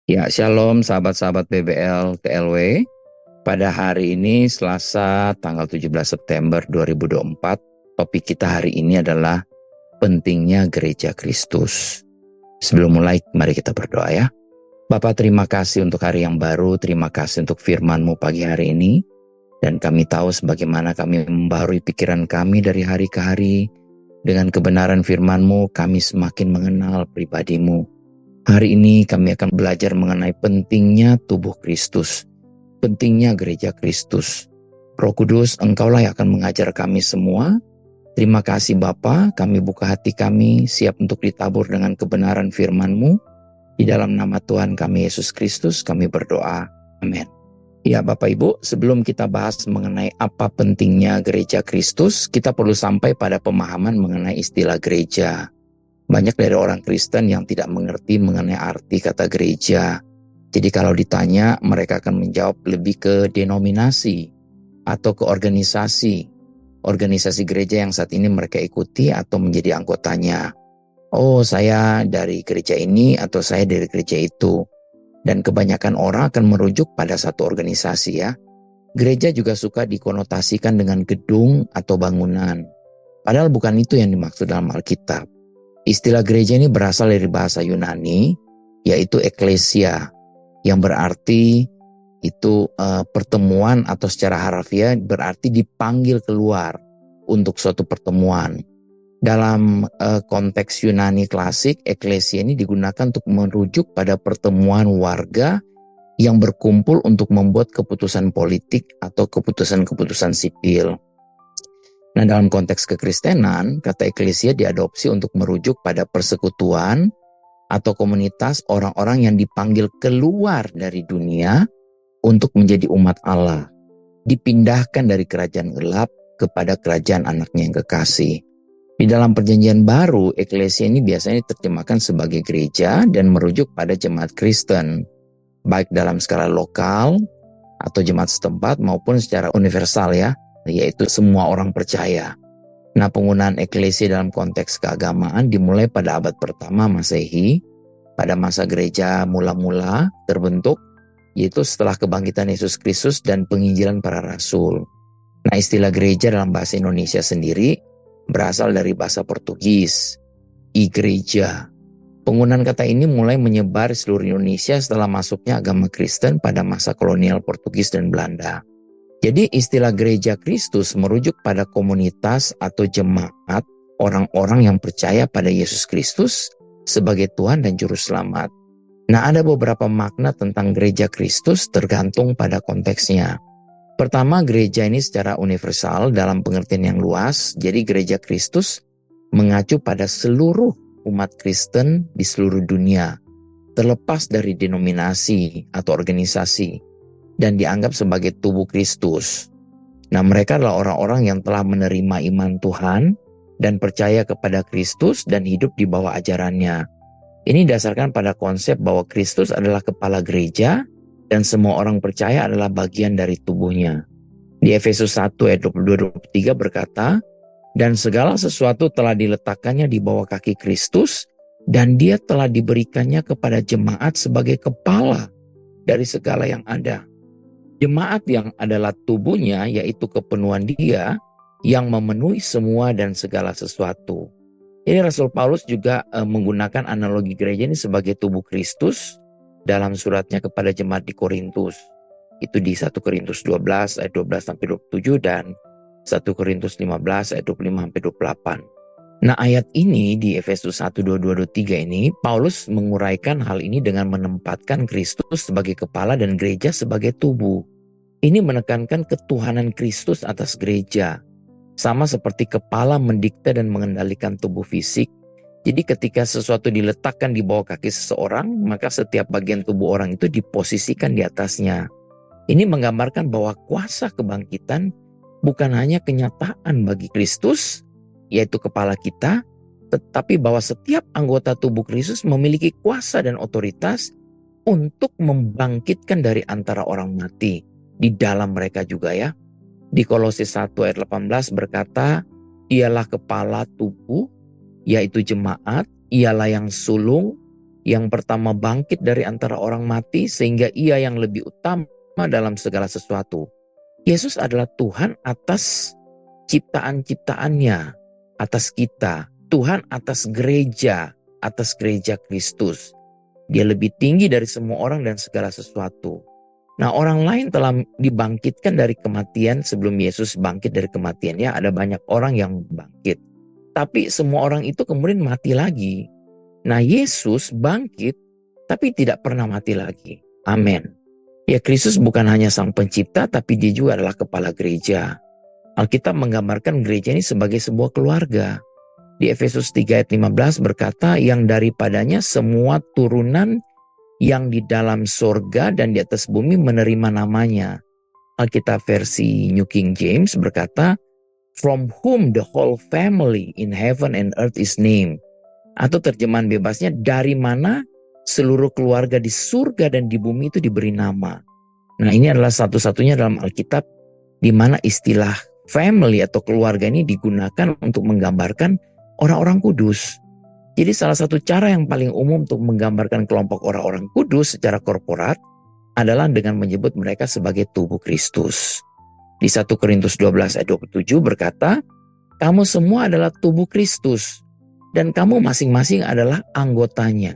Ya, shalom sahabat-sahabat BBL TLW. Pada hari ini Selasa tanggal 17 September 2024, topik kita hari ini adalah pentingnya gereja Kristus. Sebelum mulai, mari kita berdoa ya. Bapa, terima kasih untuk hari yang baru, terima kasih untuk firman-Mu pagi hari ini. Dan kami tahu sebagaimana kami membarui pikiran kami dari hari ke hari, dengan kebenaran firman-Mu kami semakin mengenal pribadi-Mu. Hari ini kami akan belajar mengenai pentingnya tubuh Kristus, pentingnya gereja Kristus. Roh Kudus, Engkaulah yang akan mengajar kami semua. Terima kasih Bapa, kami buka hati kami, siap untuk ditabur dengan kebenaran firman-Mu. Di dalam nama Tuhan kami Yesus Kristus, kami berdoa. Amin. Ya Bapak Ibu, sebelum kita bahas mengenai apa pentingnya gereja Kristus, kita perlu sampai pada pemahaman mengenai istilah gereja. Banyak dari orang Kristen yang tidak mengerti mengenai arti kata gereja. Jadi kalau ditanya, mereka akan menjawab lebih ke denominasi atau ke organisasi. Organisasi gereja yang saat ini mereka ikuti atau menjadi anggotanya. Oh, saya dari gereja ini atau saya dari gereja itu. Dan kebanyakan orang akan merujuk pada satu organisasi ya. Gereja juga suka dikonotasikan dengan gedung atau bangunan. Padahal bukan itu yang dimaksud dalam Alkitab. Istilah gereja ini berasal dari bahasa Yunani, yaitu eklesia, yang berarti itu pertemuan atau secara harfiah berarti dipanggil keluar untuk suatu pertemuan. Dalam konteks Yunani klasik, eklesia ini digunakan untuk merujuk pada pertemuan warga yang berkumpul untuk membuat keputusan politik atau keputusan-keputusan sipil. Nah, dalam konteks kekristenan, kata eklesia diadopsi untuk merujuk pada persekutuan atau komunitas orang-orang yang dipanggil keluar dari dunia untuk menjadi umat Allah, dipindahkan dari kerajaan gelap kepada kerajaan anaknya yang kekasih. Di dalam perjanjian baru, eklesia ini biasanya diterjemahkan sebagai gereja dan merujuk pada jemaat Kristen, baik dalam skala lokal atau jemaat setempat maupun secara universal ya, yaitu semua orang percaya. Nah, penggunaan eklesia dalam konteks keagamaan dimulai pada abad pertama Masehi, pada masa gereja mula-mula terbentuk, yaitu setelah kebangkitan Yesus Kristus dan penginjilan para rasul. Nah, istilah gereja dalam bahasa Indonesia sendiri berasal dari bahasa Portugis, igreja. Penggunaan kata ini mulai menyebar di seluruh Indonesia setelah masuknya agama Kristen pada masa kolonial Portugis dan Belanda. Jadi istilah gereja Kristus merujuk pada komunitas atau jemaat orang-orang yang percaya pada Yesus Kristus sebagai Tuhan dan Juru Selamat. Nah, ada beberapa makna tentang gereja Kristus tergantung pada konteksnya. Pertama, gereja ini secara universal dalam pengertian yang luas. Jadi gereja Kristus mengacu pada seluruh umat Kristen di seluruh dunia, terlepas dari denominasi atau organisasi, dan dianggap sebagai tubuh Kristus. Nah, mereka adalah orang-orang yang telah menerima iman Tuhan dan percaya kepada Kristus dan hidup di bawah ajarannya. Ini didasarkan pada konsep bahwa Kristus adalah kepala gereja dan semua orang percaya adalah bagian dari tubuhnya. Di Efesus 1 ayat 22-23 berkata, dan segala sesuatu telah diletakkannya di bawah kaki Kristus, dan dia telah diberikannya kepada jemaat sebagai kepala dari segala yang ada. Jemaat yang adalah tubuhnya, yaitu kepenuhan dia, yang memenuhi semua dan segala sesuatu. Jadi Rasul Paulus juga menggunakan analogi gereja ini sebagai tubuh Kristus dalam suratnya kepada jemaat di Korintus. Itu di 1 Korintus 12 ayat 12-27 dan 1 Korintus 15 ayat 25-28. Nah, ayat ini di Efesus 1, 22, 23 ini, Paulus menguraikan hal ini dengan menempatkan Kristus sebagai kepala dan gereja sebagai tubuh. Ini menekankan ketuhanan Kristus atas gereja. Sama seperti kepala mendikte dan mengendalikan tubuh fisik. Jadi ketika sesuatu diletakkan di bawah kaki seseorang, maka setiap bagian tubuh orang itu diposisikan di atasnya. Ini menggambarkan bahwa kuasa kebangkitan bukan hanya kenyataan bagi Kristus, yaitu kepala kita, tetapi bahwa setiap anggota tubuh Kristus memiliki kuasa dan otoritas untuk membangkitkan dari antara orang mati di dalam mereka juga ya. Di Kolose 1 ayat 18 berkata, ialah kepala tubuh, yaitu jemaat, ialah yang sulung yang pertama bangkit dari antara orang mati sehingga ia yang lebih utama dalam segala sesuatu. Yesus adalah Tuhan atas ciptaan-ciptaannya, atas kita. Tuhan atas gereja Kristus. Dia lebih tinggi dari semua orang dan segala sesuatu. Nah, orang lain telah dibangkitkan dari kematian sebelum Yesus bangkit dari kematian. Ya, ada banyak orang yang bangkit. Tapi semua orang itu kemudian mati lagi. Nah, Yesus bangkit tapi tidak pernah mati lagi. Amin. Ya, Kristus bukan hanya sang pencipta, tapi dia juga adalah kepala gereja. Alkitab menggambarkan gereja ini sebagai sebuah keluarga. Di Efesus 3 ayat 15 berkata, yang daripadanya semua turunan yang di dalam sorga dan di atas bumi menerima namanya. Alkitab versi New King James berkata, from whom the whole family in heaven and earth is named. Atau terjemahan bebasnya, dari mana seluruh keluarga di surga dan di bumi itu diberi nama. Nah, ini adalah satu-satunya dalam Alkitab di mana istilah family atau keluarga ini digunakan untuk menggambarkan orang-orang kudus. Jadi salah satu cara yang paling umum untuk menggambarkan kelompok orang-orang kudus secara korporat adalah dengan menyebut mereka sebagai tubuh Kristus. Di 1 Korintus 12 ayat 27 berkata, kamu semua adalah tubuh Kristus dan kamu masing-masing adalah anggotanya.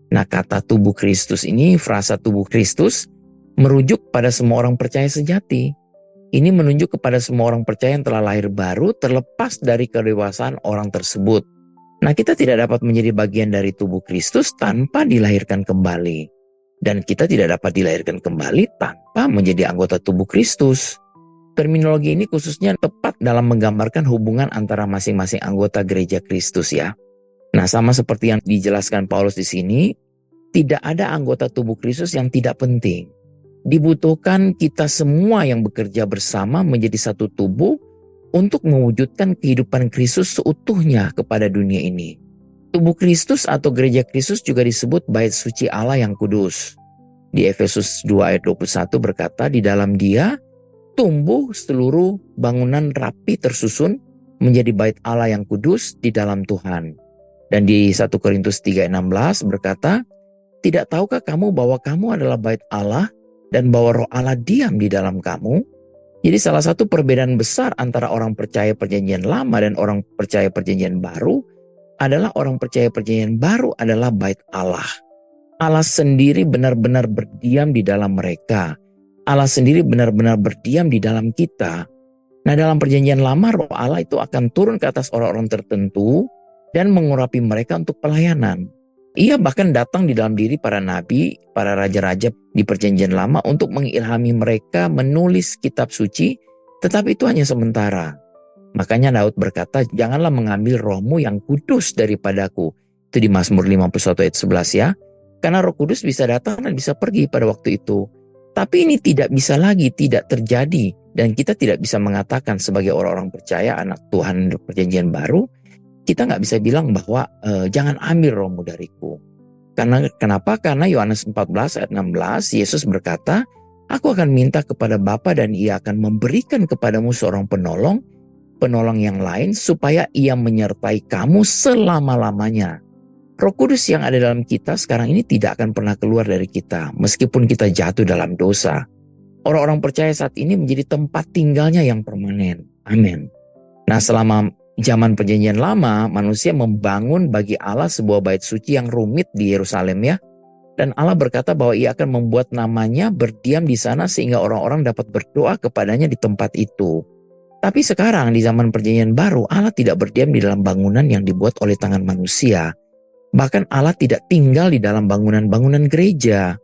Nah, kata tubuh Kristus ini, frasa tubuh Kristus, merujuk pada semua orang percaya sejati. Ini menunjuk kepada semua orang percaya yang telah lahir baru terlepas dari kedewasaan orang tersebut. Nah, kita tidak dapat menjadi bagian dari tubuh Kristus tanpa dilahirkan kembali. Dan kita tidak dapat dilahirkan kembali tanpa menjadi anggota tubuh Kristus. Terminologi ini khususnya tepat dalam menggambarkan hubungan antara masing-masing anggota gereja Kristus ya. Nah, sama seperti yang dijelaskan Paulus di sini, tidak ada anggota tubuh Kristus yang tidak penting. Dibutuhkan kita semua yang bekerja bersama menjadi satu tubuh untuk mewujudkan kehidupan Kristus seutuhnya kepada dunia ini. Tubuh Kristus atau gereja Kristus juga disebut bait suci Allah yang kudus. Di Efesus 2 ayat 21 berkata, di dalam Dia tumbuh seluruh bangunan rapi tersusun menjadi bait Allah yang kudus di dalam Tuhan. Dan di 1 Korintus 3 ayat 16 berkata, tidak tahukah kamu bahwa kamu adalah bait Allah dan bahwa Roh Allah diam di dalam kamu? Jadi salah satu perbedaan besar antara orang percaya perjanjian lama dan orang percaya perjanjian baru adalah orang percaya perjanjian baru adalah bait Allah. Allah sendiri benar-benar berdiam di dalam mereka. Allah sendiri benar-benar berdiam di dalam kita. Nah, dalam perjanjian lama Roh Allah itu akan turun ke atas orang-orang tertentu dan mengurapi mereka untuk pelayanan. Ia bahkan datang di dalam diri para nabi, para raja-raja di perjanjian lama untuk mengilhami mereka menulis kitab suci, tetapi itu hanya sementara. Makanya Daud berkata, janganlah mengambil rohmu yang kudus daripadaku. Itu di Mazmur 51 ayat 11 ya. Karena Roh Kudus bisa datang dan bisa pergi pada waktu itu. Tapi ini tidak bisa lagi, tidak terjadi. Dan kita tidak bisa mengatakan sebagai orang-orang percaya, anak Tuhan perjanjian baru, kita nggak bisa bilang bahwa jangan ambil rohmu dariku. Kenapa? Karena Yohanes 14 ayat 16, Yesus berkata, aku akan minta kepada Bapa dan ia akan memberikan kepadamu seorang penolong yang lain supaya ia menyertai kamu selama-lamanya. Roh Kudus yang ada dalam kita sekarang ini tidak akan pernah keluar dari kita meskipun kita jatuh dalam dosa. Orang-orang percaya saat ini menjadi tempat tinggalnya yang permanen. Amin. Nah, selama zaman perjanjian lama, manusia membangun bagi Allah sebuah bait suci yang rumit di Yerusalem ya. Dan Allah berkata bahwa ia akan membuat namanya berdiam di sana sehingga orang-orang dapat berdoa kepadanya di tempat itu. Tapi sekarang di zaman perjanjian baru, Allah tidak berdiam di dalam bangunan yang dibuat oleh tangan manusia. Bahkan Allah tidak tinggal di dalam bangunan-bangunan gereja.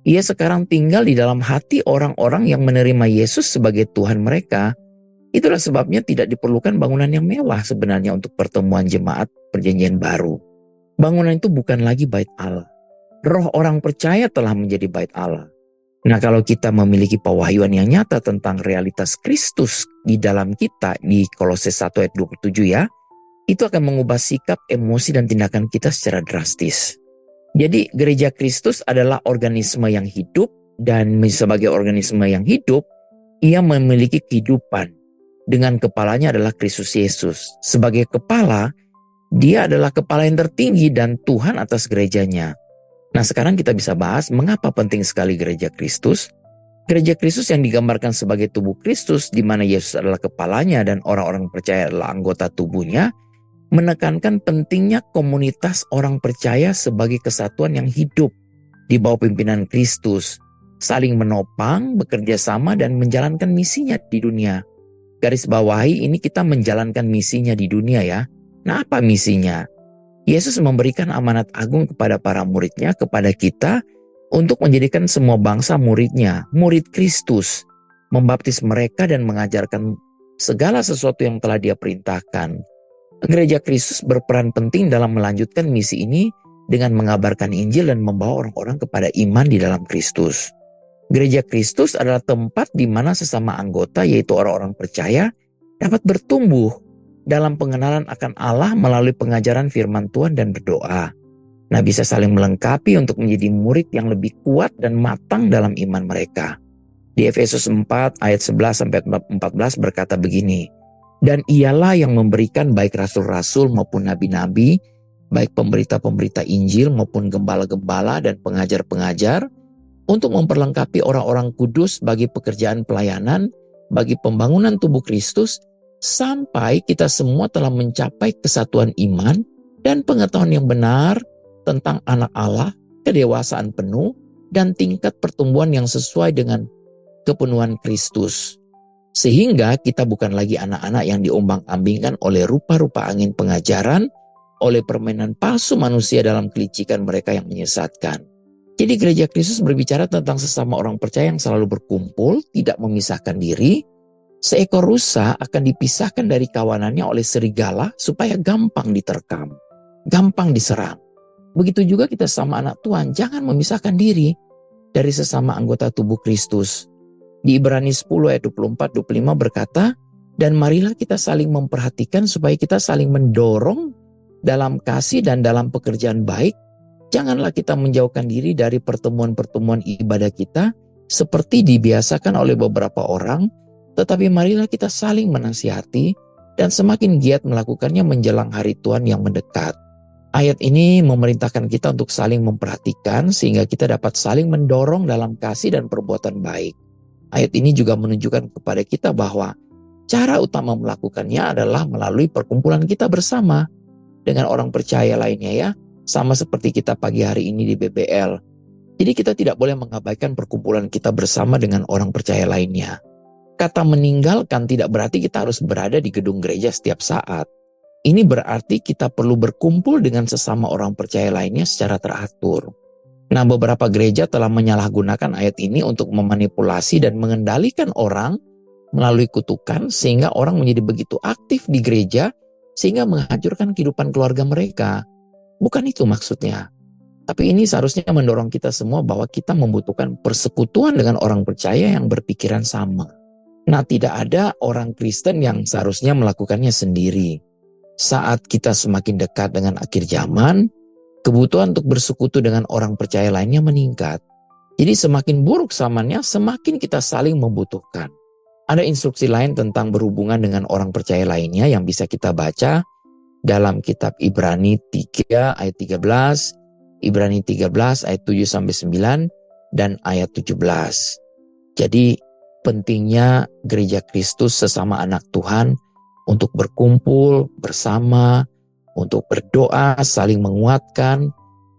Ia sekarang tinggal di dalam hati orang-orang yang menerima Yesus sebagai Tuhan mereka. Itulah sebabnya tidak diperlukan bangunan yang mewah sebenarnya untuk pertemuan jemaat perjanjian baru. Bangunan itu bukan lagi bait Allah. Roh orang percaya telah menjadi bait Allah. Nah, kalau kita memiliki pewahyuan yang nyata tentang realitas Kristus di dalam kita di Kolose 1 ayat 27 ya, itu akan mengubah sikap, emosi, dan tindakan kita secara drastis. Jadi gereja Kristus adalah organisme yang hidup dan sebagai organisme yang hidup, ia memiliki kehidupan. Dengan kepalanya adalah Kristus Yesus. Sebagai kepala, dia adalah kepala yang tertinggi dan Tuhan atas gerejanya. Nah, sekarang kita bisa bahas mengapa penting sekali gereja Kristus. Gereja Kristus yang digambarkan sebagai tubuh Kristus, di mana Yesus adalah kepalanya dan orang-orang percaya adalah anggota tubuhnya, menekankan pentingnya komunitas orang percaya sebagai kesatuan yang hidup di bawah pimpinan Kristus, saling menopang, bekerja sama, dan menjalankan misinya di dunia. Garis bawahi ini kita menjalankan misinya di dunia ya. Nah, apa misinya? Yesus memberikan amanat agung kepada para muridnya, kepada kita, untuk menjadikan semua bangsa muridnya, murid Kristus, membaptis mereka dan mengajarkan segala sesuatu yang telah Dia perintahkan. Gereja Kristus berperan penting dalam melanjutkan misi ini dengan mengabarkan Injil dan membawa orang-orang kepada iman di dalam Kristus. Gereja Kristus adalah tempat di mana sesama anggota, yaitu orang-orang percaya, dapat bertumbuh dalam pengenalan akan Allah melalui pengajaran firman Tuhan dan berdoa. Nah, bisa saling melengkapi untuk menjadi murid yang lebih kuat dan matang dalam iman mereka. Di Efesus 4 ayat 11-14 berkata begini, "Dan ialah yang memberikan baik rasul-rasul maupun nabi-nabi, baik pemberita-pemberita Injil maupun gembala-gembala dan pengajar-pengajar, untuk memperlengkapi orang-orang kudus bagi pekerjaan pelayanan, bagi pembangunan tubuh Kristus, sampai kita semua telah mencapai kesatuan iman dan pengetahuan yang benar tentang anak Allah, kedewasaan penuh, dan tingkat pertumbuhan yang sesuai dengan kepenuhan Kristus. Sehingga kita bukan lagi anak-anak yang diombang-ambingkan oleh rupa-rupa angin pengajaran, oleh permainan palsu manusia dalam kelicikan mereka yang menyesatkan." Jadi gereja Kristus berbicara tentang sesama orang percaya yang selalu berkumpul, tidak memisahkan diri. Seekor rusa akan dipisahkan dari kawanannya oleh serigala supaya gampang diterkam, gampang diserang. Begitu juga kita sama anak Tuhan, jangan memisahkan diri dari sesama anggota tubuh Kristus. Di Ibrani 10 ayat 24-25 berkata, "Dan marilah kita saling memperhatikan supaya kita saling mendorong dalam kasih dan dalam pekerjaan baik. Janganlah kita menjauhkan diri dari pertemuan-pertemuan ibadah kita seperti dibiasakan oleh beberapa orang, tetapi marilah kita saling menasihati dan semakin giat melakukannya menjelang hari Tuhan yang mendekat." Ayat ini memerintahkan kita untuk saling memperhatikan sehingga kita dapat saling mendorong dalam kasih dan perbuatan baik. Ayat ini juga menunjukkan kepada kita bahwa cara utama melakukannya adalah melalui perkumpulan kita bersama dengan orang percaya lainnya ya. Sama seperti kita pagi hari ini di BBL. Jadi kita tidak boleh mengabaikan perkumpulan kita bersama dengan orang percaya lainnya. Kata meninggalkan tidak berarti kita harus berada di gedung gereja setiap saat. Ini berarti kita perlu berkumpul dengan sesama orang percaya lainnya secara teratur. Nah, beberapa gereja telah menyalahgunakan ayat ini untuk memanipulasi dan mengendalikan orang melalui kutukan sehingga orang menjadi begitu aktif di gereja sehingga menghancurkan kehidupan keluarga mereka. Bukan itu maksudnya. Tapi ini seharusnya mendorong kita semua bahwa kita membutuhkan persekutuan dengan orang percaya yang berpikiran sama. Nah, tidak ada orang Kristen yang seharusnya melakukannya sendiri. Saat kita semakin dekat dengan akhir zaman, kebutuhan untuk bersekutu dengan orang percaya lainnya meningkat. Jadi semakin buruk zamannya, semakin kita saling membutuhkan. Ada instruksi lain tentang berhubungan dengan orang percaya lainnya yang bisa kita baca dalam kitab Ibrani 3 ayat 13, Ibrani 13 ayat 7-9, dan ayat 17. Jadi pentingnya gereja Kristus sesama anak Tuhan untuk berkumpul bersama, untuk berdoa, saling menguatkan.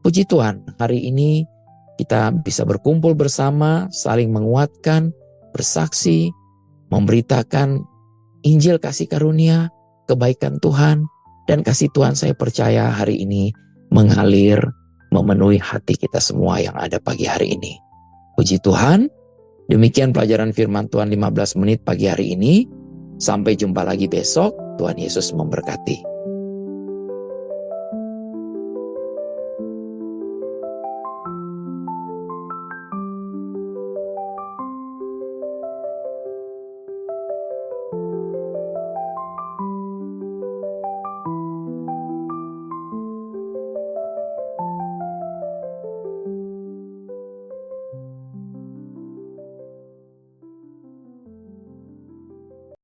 Puji Tuhan, hari ini kita bisa berkumpul bersama, saling menguatkan, bersaksi, memberitakan Injil kasih karunia, kebaikan Tuhan, dan kasih Tuhan saya percaya hari ini mengalir, memenuhi hati kita semua yang ada pagi hari ini. Puji Tuhan, demikian pelajaran firman Tuhan 15 menit pagi hari ini. Sampai jumpa lagi besok, Tuhan Yesus memberkati.